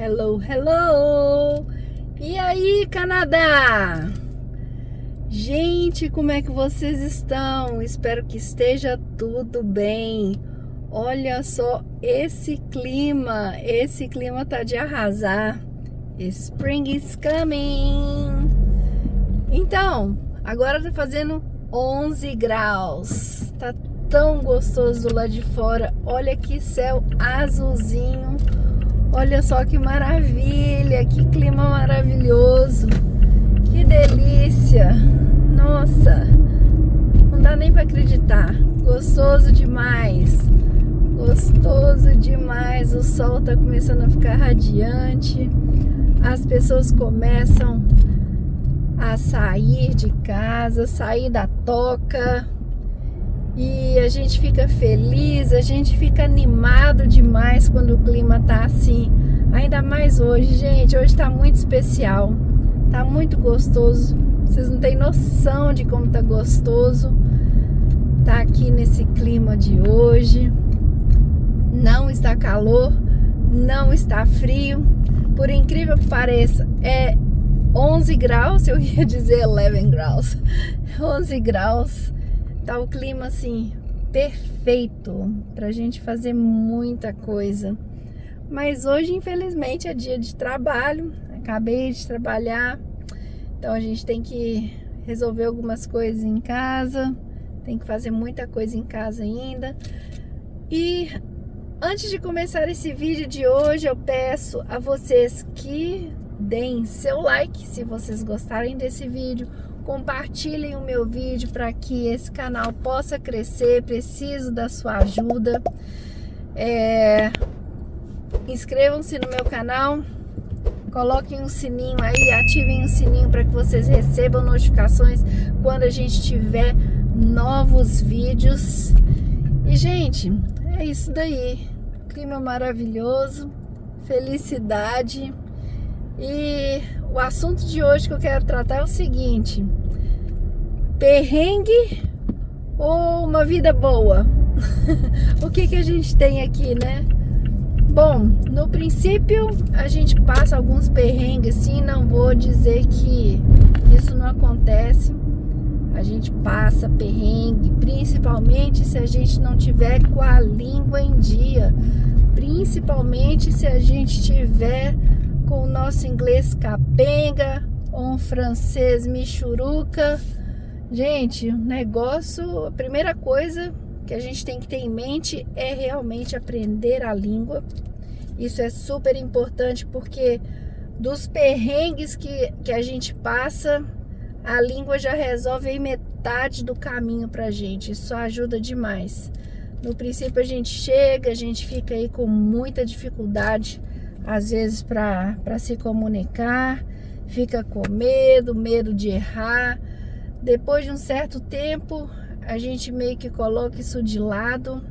Hello, hello! E aí, Canadá? Gente, como é que vocês estão? Espero que esteja tudo bem. Olha só esse clima tá de arrasar. Spring is coming. Então, agora tá fazendo 11 graus. Tá tão gostoso lá de fora. Olha que céu azulzinho. Olha só que maravilha, que clima maravilhoso. Que delícia. Nossa, não dá nem para acreditar. Gostoso demais. Gostoso demais. O sol tá começando a ficar radiante. As pessoas começam a sair de casa, sair da toca. E a gente fica feliz, a gente fica animado demais quando o clima tá assim. Ainda mais hoje, gente. Hoje tá muito especial. Tá muito gostoso. Vocês não têm noção de como tá gostoso tá aqui nesse clima de hoje. Não está calor, não está frio. Por incrível que pareça, é 11 graus, eu ia dizer 11 graus. 11 graus. Tá o clima assim, perfeito pra gente fazer muita coisa. Mas hoje, infelizmente, é dia de trabalho. Acabei de trabalhar. Então a gente tem que resolver algumas coisas em casa. Tem que fazer muita coisa em casa ainda. E antes de começar esse vídeo de hoje, eu peço a vocês que deem seu like se vocês gostarem desse vídeo. Compartilhem o meu vídeo para que esse canal possa crescer. Preciso da sua ajuda. Inscrevam-se no meu canal. Coloquem o sininho aí, ativem o sininho para que vocês recebam notificações quando a gente tiver novos vídeos. E, gente, é isso daí. Clima maravilhoso, felicidade. E o assunto de hoje que eu quero tratar é o seguinte: perrengue ou uma vida boa? O que a gente tem aqui, né? Bom, no princípio a gente passa alguns perrengues, sim, não vou dizer que isso não acontece. A gente passa perrengue, principalmente se a gente não tiver com a língua em dia, principalmente se a gente tiver com o nosso inglês capenga ou um francês michuruca. Gente, o negócio, a primeira coisa que a gente tem que ter em mente é realmente aprender a língua. Isso é super importante porque dos perrengues que a gente passa, a língua já resolve aí metade do caminho pra gente. Isso ajuda demais. No princípio a gente chega, a gente fica aí com muita dificuldade às vezes para se comunicar, fica com medo de errar. Depois de um certo tempo, a gente meio que coloca isso de lado,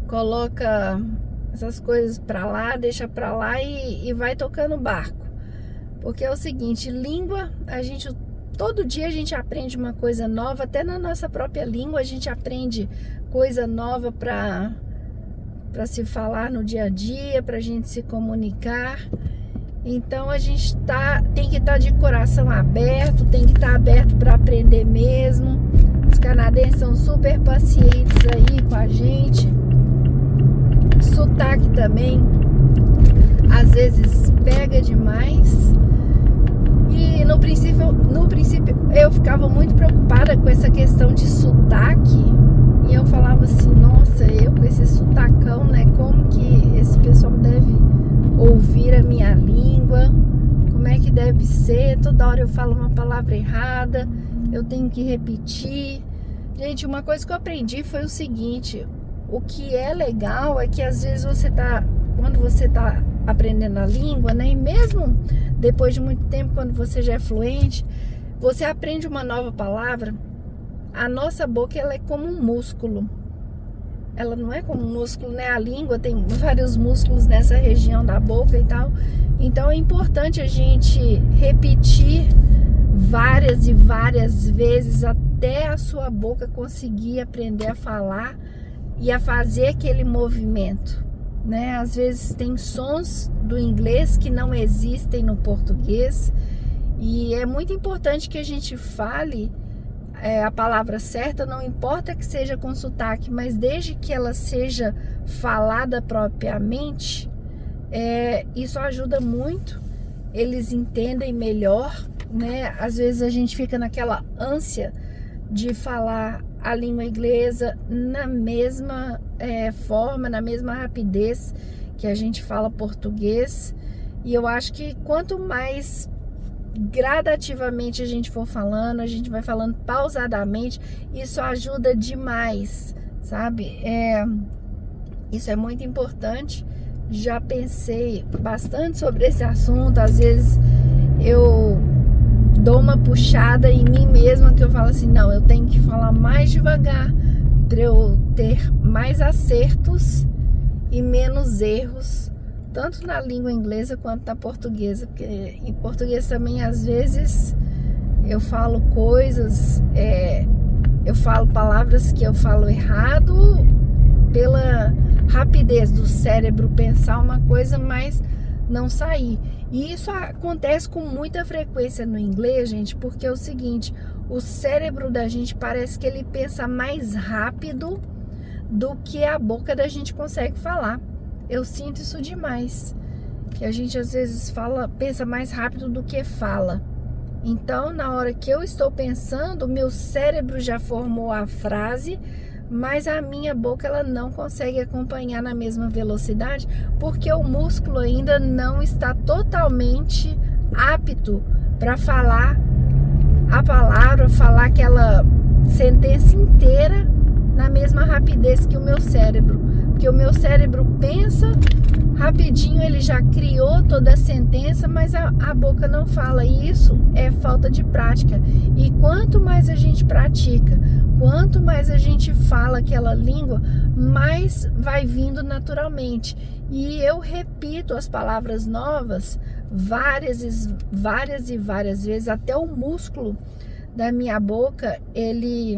coloca essas coisas para lá, deixa para lá e vai tocando o barco. Porque é o seguinte, língua, todo dia a gente aprende uma coisa nova, até na nossa própria língua a gente aprende coisa nova para se falar no dia a dia, para a gente se comunicar. Então a gente tem que estar de coração aberto, tem que estar aberto para aprender mesmo. Os canadenses são super pacientes aí com a gente. Sotaque também às vezes pega demais. E no princípio eu ficava muito preocupada com essa questão de sotaque. E eu falava assim, nossa, eu com esse sotacão, né? Como que esse pessoal deve ouvir a minha língua? Como é que deve ser? Toda hora eu falo uma palavra errada, eu tenho que repetir. Gente, uma coisa que eu aprendi foi o seguinte: o que é legal é que às vezes quando você tá aprendendo a língua, né? E mesmo depois de muito tempo, quando você já é fluente, você aprende uma nova palavra. A nossa boca, ela é como um músculo. Ela não é como um músculo, né? A língua tem vários músculos nessa região da boca e tal. Então é importante a gente repetir várias e várias vezes até a sua boca conseguir aprender a falar e a fazer aquele movimento, né? Às vezes tem sons do inglês que não existem no português. E é muito importante que a gente fale a palavra certa, não importa que seja com sotaque, mas desde que ela seja falada propriamente, isso ajuda muito, eles entendem melhor, né? Às vezes a gente fica naquela ânsia de falar a língua inglesa na mesma forma, na mesma rapidez que a gente fala português, e eu acho que quanto mais gradativamente a gente for falando, a gente vai falando pausadamente, isso ajuda demais, sabe? Isso é muito importante. Já pensei bastante sobre esse assunto. Às vezes eu dou uma puxada em mim mesma, que eu falo assim, não, eu tenho que falar mais devagar para eu ter mais acertos e menos erros, tanto na língua inglesa quanto na portuguesa, porque em português também às vezes eu falo coisas, eu falo palavras que eu falo errado pela rapidez do cérebro pensar uma coisa, mas não sair. E isso acontece com muita frequência no inglês, gente, porque é o seguinte, o cérebro da gente parece que ele pensa mais rápido do que a boca da gente consegue falar. Eu sinto isso demais, que a gente às vezes pensa mais rápido do que fala. Então, na hora que eu estou pensando, meu cérebro já formou a frase, mas a minha boca ela não consegue acompanhar na mesma velocidade, porque o músculo ainda não está totalmente apto para falar a palavra, falar aquela sentença inteira na mesma rapidez que o meu cérebro. Porque o meu cérebro pensa rapidinho, ele já criou toda a sentença, mas a boca não fala. E isso é falta de prática. E quanto mais a gente pratica, quanto mais a gente fala aquela língua, mais vai vindo naturalmente. E eu repito as palavras novas várias e várias vezes, até o músculo da minha boca, ele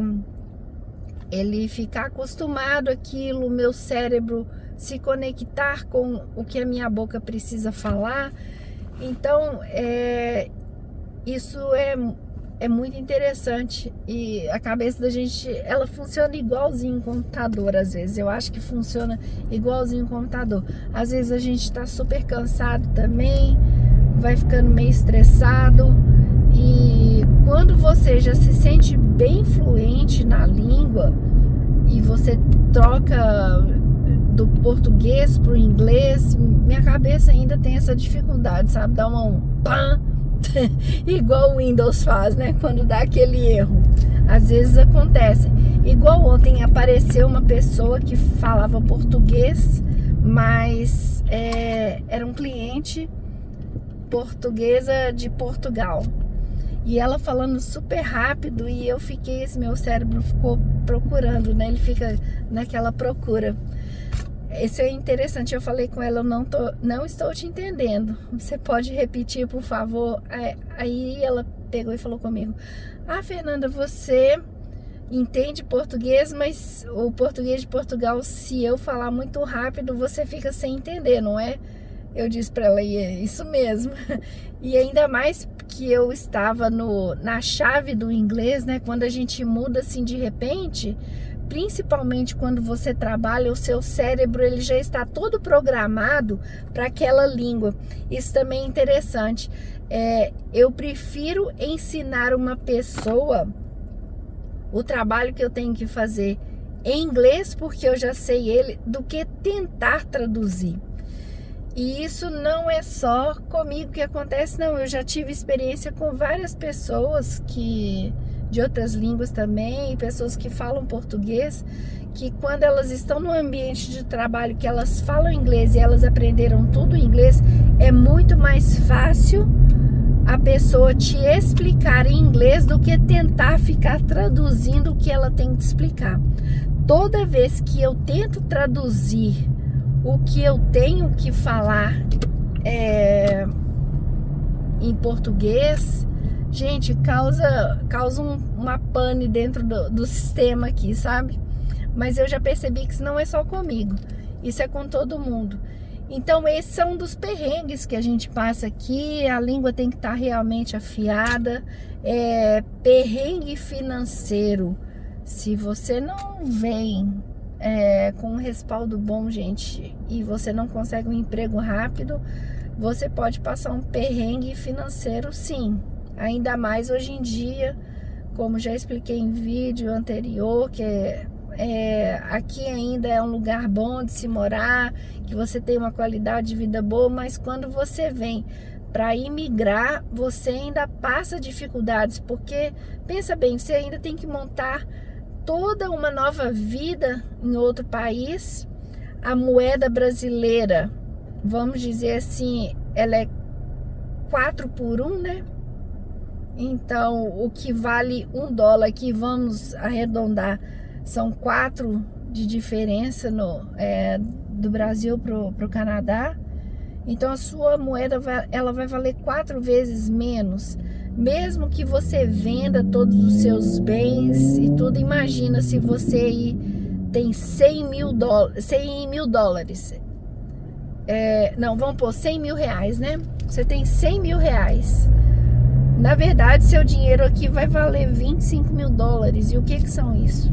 ficar acostumado àquilo, o meu cérebro se conectar com o que a minha boca precisa falar. Então, isso é muito interessante. E a cabeça da gente, ela funciona igualzinho um computador, às vezes. Eu acho que funciona igualzinho um computador. Às vezes a gente está super cansado também, vai ficando meio estressado. E quando você já se sente bem fluente na língua e você troca do português para o inglês, minha cabeça ainda tem essa dificuldade, sabe? Dá um pam, igual o Windows faz, né? Quando dá aquele erro. Às vezes acontece. Igual ontem apareceu uma pessoa que falava português, mas era um cliente portuguesa de Portugal. E ela falando super rápido, e esse meu cérebro ficou procurando, né? Ele fica naquela procura. Isso é interessante. Eu falei com ela, eu não estou te entendendo. Você pode repetir, por favor? Aí ela pegou e falou comigo: Fernanda, você entende português, mas o português de Portugal, se eu falar muito rápido, você fica sem entender, não é? Eu disse para ela, isso mesmo. E ainda mais que eu estava na chave do inglês, né? Quando a gente muda assim de repente, principalmente quando você trabalha, o seu cérebro ele já está todo programado para aquela língua. Isso também é interessante. Eu prefiro ensinar uma pessoa o trabalho que eu tenho que fazer em inglês, porque eu já sei ele, do que tentar traduzir. E isso não é só comigo que acontece, não. Eu já tive experiência com várias pessoas de outras línguas também, pessoas que falam português, que quando elas estão no ambiente de trabalho, que elas falam inglês e elas aprenderam tudo em inglês, é muito mais fácil a pessoa te explicar em inglês do que tentar ficar traduzindo o que ela tem que explicar. Toda vez que eu tento traduzir o que eu tenho que falar em português, gente, causa uma pane dentro do sistema aqui, sabe? Mas eu já percebi que isso não é só comigo, isso é com todo mundo. Então esse é um dos perrengues que a gente passa aqui. A língua tem que estar realmente afiada. Perrengue financeiro. Se você não vem com um respaldo bom, gente, e você não consegue um emprego rápido, você pode passar um perrengue financeiro, sim. Ainda mais hoje em dia, como já expliquei em vídeo anterior, que aqui ainda é um lugar bom de se morar, que você tem uma qualidade de vida boa, mas quando você vem para imigrar, você ainda passa dificuldades, porque, pensa bem, você ainda tem que montar toda uma nova vida em outro país. A moeda brasileira, vamos dizer assim, ela é 4 por 1, né? Então, o que vale $1 aqui, vamos arredondar, são 4 de diferença do Brasil pro Canadá. Então, a sua moeda ela vai valer 4 vezes menos. Mesmo que você venda todos os seus bens e tudo, imagina se você aí tem 100 mil dólares. Não, vamos pôr 100 mil reais, né? Você tem 100 mil reais. Na verdade, seu dinheiro aqui vai valer 25 mil dólares. E o que são isso?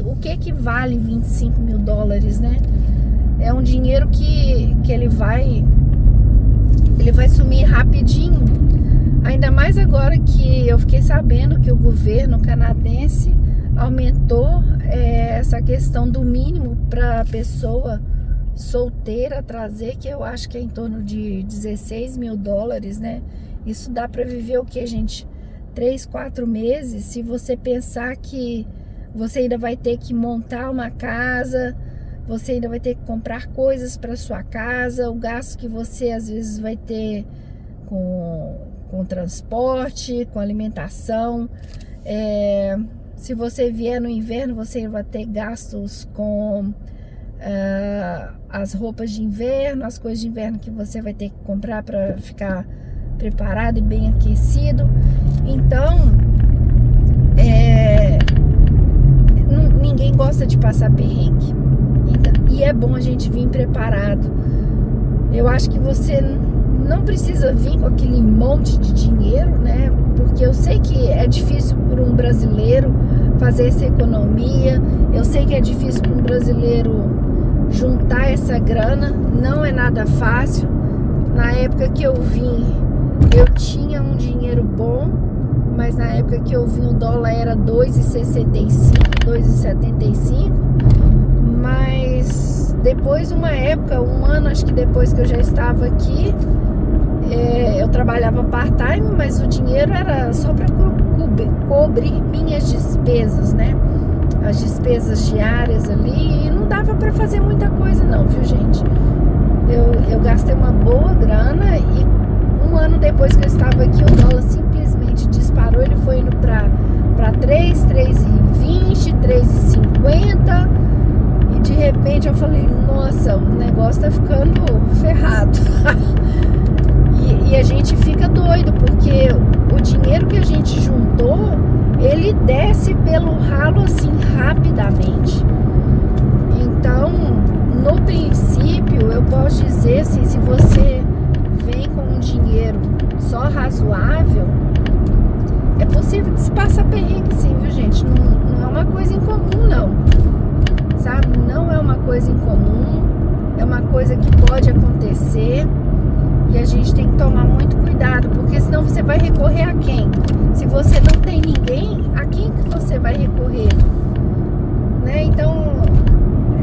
O que vale 25 mil dólares, né? É um dinheiro que ele vai sumir rapidinho. Ainda mais agora que eu fiquei sabendo que o governo canadense aumentou essa questão do mínimo para a pessoa solteira trazer, que eu acho que é em torno de 16 mil dólares, né? Isso dá para viver o que, gente? 3, 4 meses, se você pensar que você ainda vai ter que montar uma casa, você ainda vai ter que comprar coisas para sua casa, o gasto que você às vezes vai ter com transporte, com alimentação. Se você vier no inverno, você vai ter gastos com as roupas de inverno, as coisas de inverno que você vai ter que comprar para ficar preparado e bem aquecido. Então, ninguém gosta de passar perrengue. E é bom a gente vir preparado. Eu acho que você não precisa vir com aquele monte de dinheiro, né? Porque eu sei que é difícil para um brasileiro fazer essa economia. Eu sei que é difícil para um brasileiro juntar essa grana. Não é nada fácil. Na época que eu vim, eu tinha um dinheiro bom, mas na época que eu vim o dólar era 2,65, 2,75. Mas depois, uma época, um ano acho que depois que eu já estava aqui, eu trabalhava part-time, mas o dinheiro era só para cobrir minhas despesas, né? As despesas diárias ali, e não dava para fazer muita coisa não, viu, gente? Eu gastei uma boa grana e um ano depois que eu estava aqui, o dólar simplesmente disparou. Ele foi indo para 3,20, 3,50, e de repente eu falei, nossa, o negócio tá ficando ferrado. E a gente fica doido, porque o dinheiro que a gente juntou, ele desce pelo ralo assim rapidamente. Então, no princípio, eu posso dizer assim, se você vem com um dinheiro só razoável, é possível de se passar perrengue sim, viu, gente? Não é uma coisa incomum, não. Sabe? Não é uma coisa incomum, é uma coisa que pode acontecer. E a gente tem que tomar muito cuidado, porque senão você vai recorrer a quem? Se você não tem ninguém, a quem que você vai recorrer? Né? Então,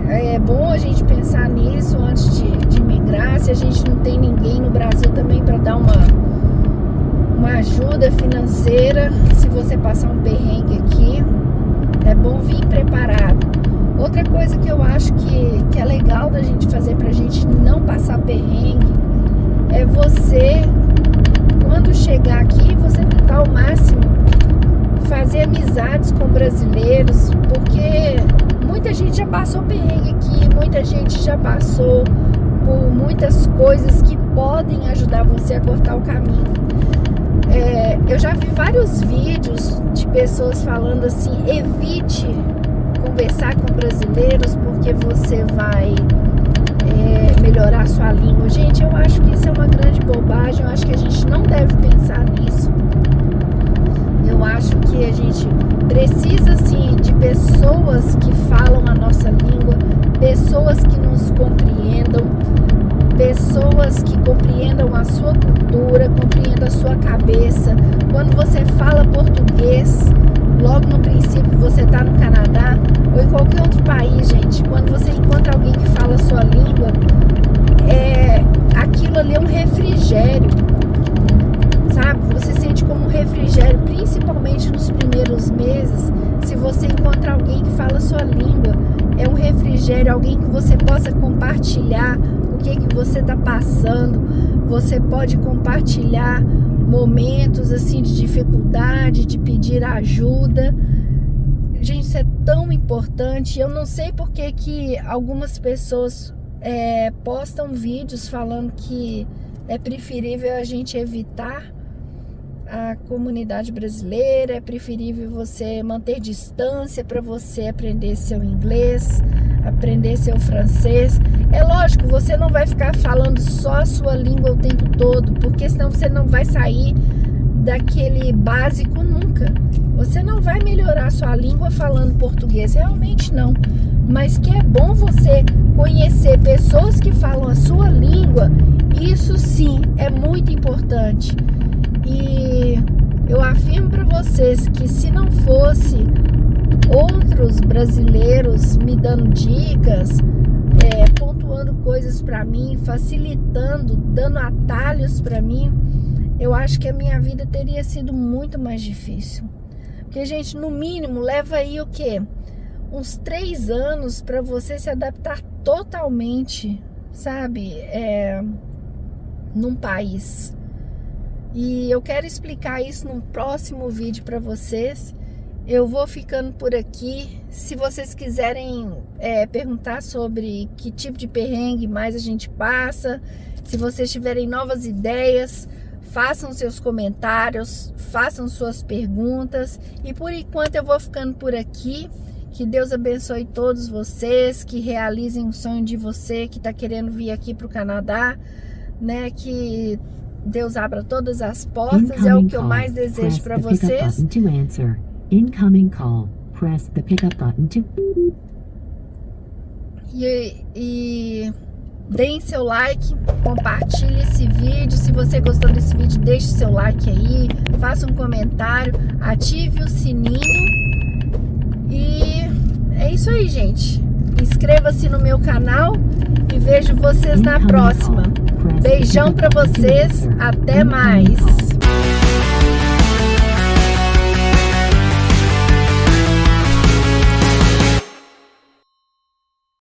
é bom a gente pensar nisso antes de migrar. Se a gente não tem ninguém no Brasil também para dar uma ajuda financeira, se você passar um perrengue aqui, é bom vir preparado. Outra coisa que eu acho que é legal da gente fazer pra gente não passar perrengue é você, quando chegar aqui, você tentar ao máximo fazer amizades com brasileiros, porque muita gente já passou perrengue aqui, muita gente já passou por muitas coisas que podem ajudar você a cortar o caminho. Eu já vi vários vídeos de pessoas falando assim, evite conversar com brasileiros porque você vai melhorar a sua língua. Gente, eu acho que isso é uma grande bobagem. Eu acho que a gente não deve pensar nisso. Eu acho que a gente precisa, sim, de pessoas que falam a nossa língua, pessoas que nos compreendam, pessoas que compreendam a sua cultura, compreendam a sua cabeça. Quando você fala português, logo no princípio você está no Canadá ou em qualquer outro país, gente, quando você encontra alguém que fala a sua língua, aquilo ali é um refrigério, sabe? Você sente como um refrigério, principalmente nos primeiros meses. Se você encontra alguém que fala a sua língua, é um refrigério, alguém que você possa compartilhar o que você está passando. Você pode compartilhar momentos assim de dificuldade, de pedir ajuda. Gente, isso é tão importante. Eu não sei por que algumas pessoas postam vídeos falando que é preferível a gente evitar a comunidade brasileira, é preferível você manter distância para você aprender seu inglês, aprender seu francês. É lógico, você não vai ficar falando só a sua língua o tempo todo, porque senão você não vai sair daquele básico nunca. Você não vai melhorar a sua língua falando português, realmente não. Mas que é bom você conhecer pessoas que falam a sua língua, isso sim é muito importante. E eu afirmo para vocês que se não fosse outros brasileiros me dando dicas, pontuando coisas para mim, facilitando, dando atalhos para mim, eu acho que a minha vida teria sido muito mais difícil. Porque, gente, no mínimo leva aí o quê? Uns 3 anos para você se adaptar totalmente, sabe? Num país. E eu quero explicar isso num próximo vídeo para vocês. Eu vou ficando por aqui. Se vocês quiserem perguntar sobre que tipo de perrengue mais a gente passa, se vocês tiverem novas ideias, façam seus comentários, façam suas perguntas. E por enquanto eu vou ficando por aqui. Que Deus abençoe todos vocês, que realizem o sonho de você que está querendo vir aqui para o Canadá, né? Que Deus abra todas as portas, é o que eu mais desejo para vocês. Incoming call. Press the pickup button to... E deem seu like, compartilhe esse vídeo. Se você gostou desse vídeo, deixe seu like aí, faça um comentário, ative o sininho. E é isso aí, gente. Inscreva-se no meu canal e vejo vocês na próxima. Beijão pra vocês, até mais.